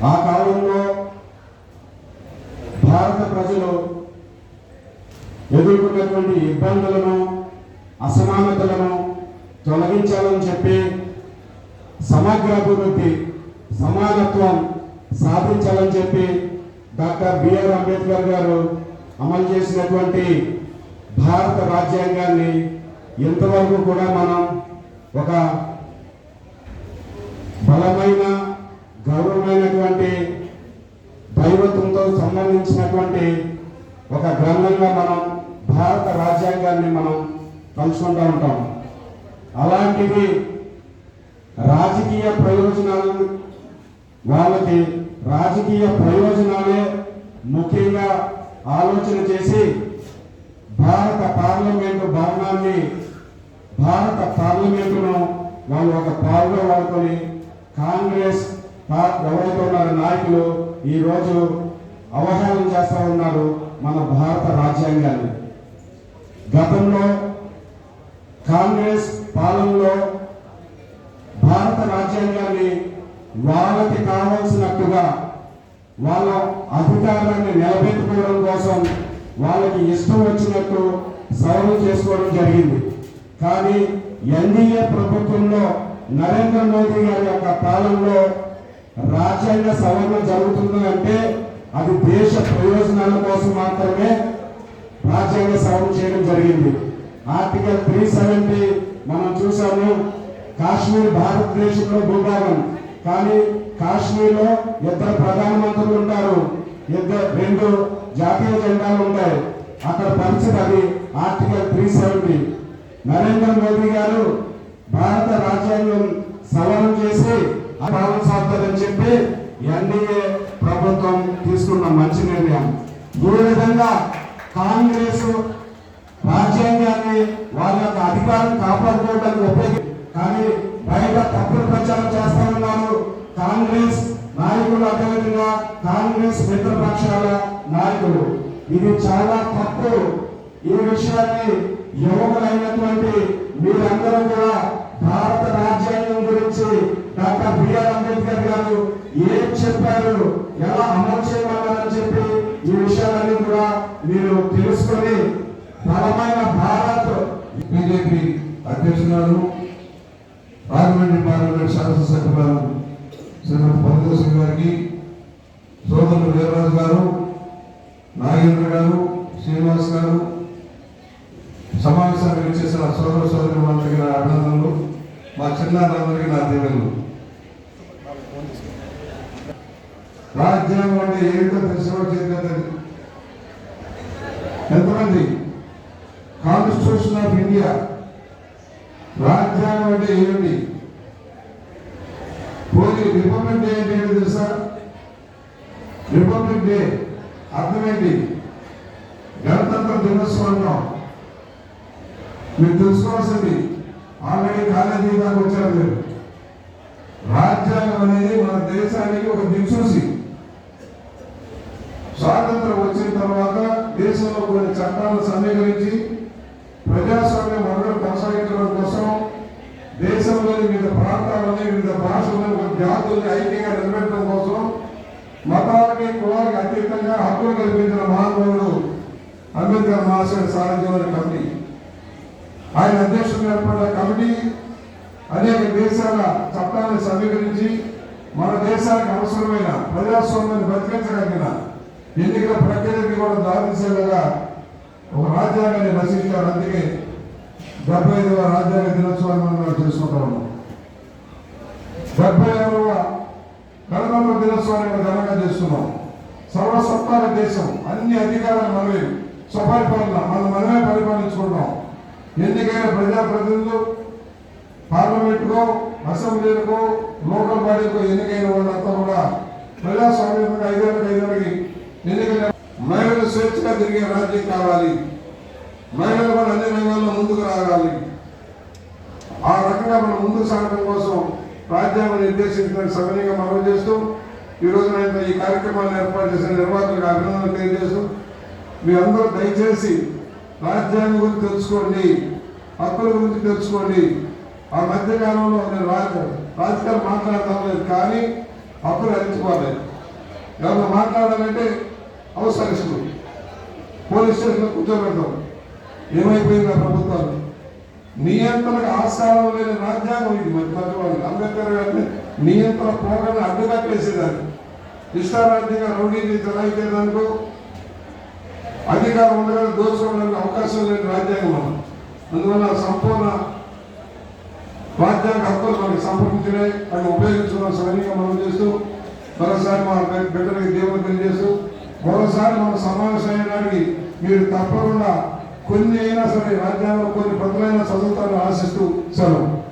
ఆ కాలంలో భారత ప్రజలు ఎదుర్కొన్నటువంటి ఇబ్బందులను, అసమానతలను తొలగించాలని చెప్పి సమగ్ర అభివృద్ధి, సమానత్వం సాధించాలని చెప్పి డాక్టర్ బిఆర్ అంబేద్కర్ గారు అమలు చేసినటువంటి భారత రాజ్యాంగాన్ని ఇంతవరకు కూడా మనం ఒక బలమైన, గౌరవమైనటువంటి, దైవత్వంతో సంబంధించినటువంటి ఒక గ్రంథంగా మనం భారత రాజ్యాంగాన్ని మనం కలుసుకుంటూ ఉంటాం. అలాంటిది రాజకీయ ప్రయోజనాలు, వాళ్ళకి రాజకీయ ప్రయోజనాలే ముఖ్యంగా ఆలోచన చేసి భారత పార్లమెంటు భవనాన్ని, భారత పార్లమెంటును వాళ్ళు ఒక పావుగా వాడుకొని కాంగ్రెస్ ఎవరైతే ఉన్నారో నాయకులు ఈరోజు అవహేళన చేస్తూ ఉన్నారు మన భారత రాజ్యాంగాన్ని. గతంలో కాంగ్రెస్ పాలనలో భారత రాజ్యాంగాన్ని వాళ్ళకి కావాల్సినట్టుగా వాళ్ళ అధికారాన్ని నిలబెట్టుకోవడం కోసం వాళ్ళకి ఇష్టం వచ్చినట్టు సవరణ చేసుకోవడం జరిగింది. కానీ ఎన్డీఏ ప్రభుత్వంలో నరేంద్ర మోదీ గారి యొక్క పాలనలో రాజ్యాంగ సవరణ జరుగుతుందంటే అది దేశ ప్రయోజనాల కోసం మాత్రమే రాజ్యాంగ సవరణ చేయడం జరిగింది. ఆర్టికల్ 370 మనం చూసాము. కాశ్మీర్ భారతదేశంలో భూభాగం, కానీ కాశ్మీర్లో ఇద్దరు ప్రధానమంత్రులు ఉంటారు, రెండు జాతీయ జెండాలు ఉంటాయి. అక్కడ పరిస్థితి అది ఆర్టికల్ 370. నరేంద్ర మోదీ గారు భారత రాజ్యాంగం సవరణ చేసి పాలన సాగుతుందని చెప్పి ఎన్డీఏ ప్రభుత్వం తీసుకున్న మంచి నిర్ణయం. ఈ విధంగా కాంగ్రెస్ రాజ్యాంగాన్ని వాళ్ళ యొక్క అధికారం కాపాడుకోవడానికి ఉపయోగించి, కానీ బయట తప్పుడు ప్రచారం చేస్తా ఉన్నారు కాంగ్రెస్ నాయకులు, అదేవిధంగా కాంగ్రెస్ మిత్రపక్షాల నాయకులు. ఇది చాలా తప్పు. ఈ విషయాన్ని యువకులైనటువంటి మీరందరూ కూడా భారత రాజ్యాంగం గురించి డాక్టర్ బిఆర్ అంబేద్కర్ గారు ఏం చెప్పారు, ఎలా అమలు చేయమన్నారని చెప్పి ఈ విషయాలన్నీ కూడా మీరు తెలుసుకొని బలమైన భారత్ బీజేపీ అధ్యక్షురాలు, పార్లమెంట్ శాసనసభ్యురాలు శ్రీమతి పరమేశ్వరి గారికి, సోదరులు వీరరాజు గారు, నాగేంద్ర గారు, శ్రీనివాస్ గారు, సమావేశానికి వచ్చేసిన సోదర సోదరులందరికీ నా అభినందనలు, మా చిన్నారందరికీ నా దీవెనలు. రాజ్యాంగం అంటే ఏంటో తెలిసిన ఎంతమంది? Constitution of India. రాజ్యాంగం అంటే ఏమిటి? పోనీ రిపబ్లిక్ డే అంటే ఏంటి తెలుసా? రిపబ్లిక్ డే అర్థం ఏంటి? గణతంత్ర దినోత్సవం అంటాం. మీరు తెలుసుకోవాల్సింది, ఆల్రెడీ కాలేజీ దాకా వచ్చారు మీరు. రాజ్యాంగం అనేది మన దేశానికి ఒక దిక్సూచి. స్వాతంత్రం వచ్చిన తర్వాత దేశంలో కొన్ని చట్టాలను సమీకరించి ప్రజాస్వామ్య మనుగడ కొనసాగించడం కోసం దేశంలోని వివిధ ప్రాంతాలని, వివిధ భాషలని, జాతుల్ని ఐక్యంగా నిలబెట్టడం కోసం మతాలకి, కులాలకి అతీతంగా హక్కులు కల్పించిన మహానుభావుడు అంబేద్కర్ మహాశయుడి సారథ్యంలోని కమిటీ. ఆయన అధ్యక్షుడు ఏర్పడిన కమిటీ అనేక దేశాల చట్టాలను సమీకరించి మన దేశానికి అవసరమైన ప్రజాస్వామ్యాన్ని బతికించగలిగిన ఎన్నికల ప్రక్రియకి కూడా దారితీసేలాగా ఒక రాజ్యాంగాన్ని రచించారు. అందుకే 75వ రాజ్యాంగ దినోత్సవాన్ని మనం చేసుకుంటా ఉన్నాం. 76వ గణతంత్ర దినోత్సవాన్ని కూడా ఘనంగా చేస్తున్నాం. సర్వసత్తాల దేశం, అన్ని అధికారాలు మనమే, స్వపరిపాలన మనమే పరిపాలించుకుంటాం. ఎన్నికైన ప్రజాప్రతినిధులు పార్లమెంటుకో, అసెంబ్లీలకు, లోకల్ బాడీలకు ఎన్నికైన వాళ్ళంతా కూడా ప్రజాస్వామ్యంగా 5 ఏళ్ళకి ఎన్నికల మహిళలు స్వేచ్ఛగా తిరిగే రాజ్యం కావాలి. మహిళలు కూడా అన్ని రంగాల్లో ముందుకు రాగాలి. ఆ రకంగా మనం ముందుకు సాగడం కోసం రాజ్యాంగం నిర్దేశించిన సవినీయంగా మనవి చేస్తూ ఈరోజు నేను ఈ కార్యక్రమాన్ని ఏర్పాటు చేసిన నిర్వాహకులకు అభినందనలు తెలియజేస్తూ, మీ అందరూ దయచేసి రాజ్యాంగం గురించి తెలుసుకోండి, హక్కుల గురించి తెలుసుకోండి. ఆ మధ్యకాలంలో నేను రాజకీయాలు మాట్లాడతాం లేదు, కానీ హక్కులు హరించుకోవాలి. ఎవరు మాట్లాడాలంటే అవసరిస్తూ పోలీస్ స్టేషన్లో కూర్చోబెడతాం. ఏమైపోయింది ఆ ప్రభుత్వాలు? నియంత్రణకు ఆస్కారం లేని రాజ్యాంగం ఇది. మధ్యవర్తి అంబేద్కర్ గారిని నియంత్రణ పోగానే అడ్డుకట్టేసేదాన్ని. ఇష్టారాజ్యంగా రౌడీని చలాయించేదానికో అధికారం ఉండగా దోచుకోవడానికి అవకాశం లేని రాజ్యాంగం మనం. అందువల్ల సంపూర్ణ రాజ్యాంగ హక్కులు మనకి సంప్రదించినాయి. అవి ఉపయోగించుకున్న సరైన మనం చేస్తూ మరోసారి మన బిడ్డలకి దేవుని తెలియజేస్తూ మరోసారి మన సమావేశం అయ్యడానికి మీరు తప్పకుండా కొన్ని అయినా సరే రాజ్యాంగంలో కొన్ని పత్రాలైనా చదువుతారని ఆశిస్తూ సెలవు.